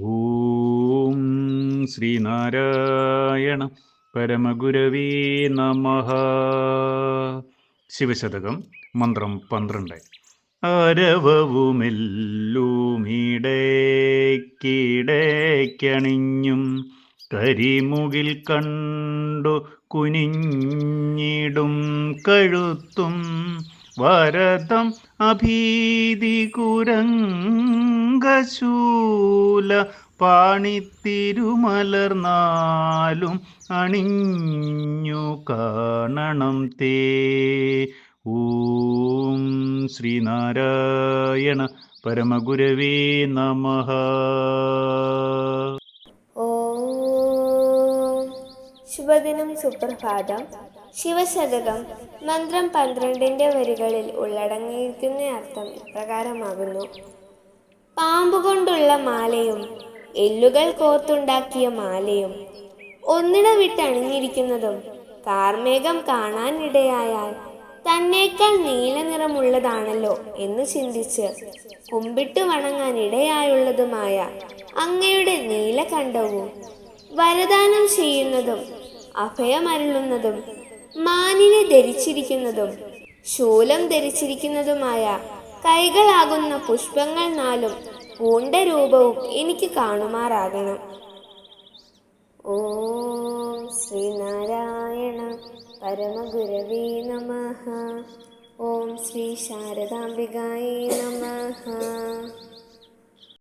ഓം ശ്രീനാരായണ പരമഗുരവേ നമഃ. ശിവശതകം മന്ത്രം 12. അരവവുമെല്ലുമിടയ്ക്കിടയ്ക്കണിഞ്ഞും കരിമുകിൽ കണ്ടു കുനിഞ്ഞിടും കഴുത്തും വരദം അഭീതി കുരംഗശൂല പാണിത്തിരുമലർന്നാലും അണിഞ്ഞു കാണണം തേ. ഓം ശ്രീനാരായണ പരമഗുരവേ നമഃ. ശുഭദിനം, സുപ്രഭാതം. ശിവശതകം മന്ത്രം 12 വരികളിൽ ഉള്ളടങ്ങിയിരിക്കുന്ന അർത്ഥം ഇപ്രകാരമാകുന്നു. പാമ്പുകൊണ്ടുള്ള മാലയും എല്ലുകൾ കോർത്തുണ്ടാക്കിയ മാലയും ഒന്നിട വിട്ടണിഞ്ഞിരിക്കുന്നതും കാർമേഘം കാണാനിടയായാൽ തന്നേക്കാൾ നീല നിറമുള്ളതാണല്ലോ എന്ന് ചിന്തിച്ച് കുമ്പിട്ട് വണങ്ങാൻ ഇടയായുള്ളതുമായ അങ്ങയുടെ നീലകണ്ഠവും വരദാനം ചെയ്യുന്നതും അഭയമരുളുന്നതും മാനിനെ ധരിച്ചിരിക്കുന്നതും ശൂലം ധരിച്ചിരിക്കുന്നതുമായ കൈകളാകുന്ന പുഷ്പങ്ങൾ 4 പൂണ്ട രൂപവും എനിക്ക് കാണുമാറാകണം. ഓം ശ്രീനാരായണ പരമഗുരവേ നമഃ. ഓം ശ്രീ ശാരദാംബികായേ നമഃ.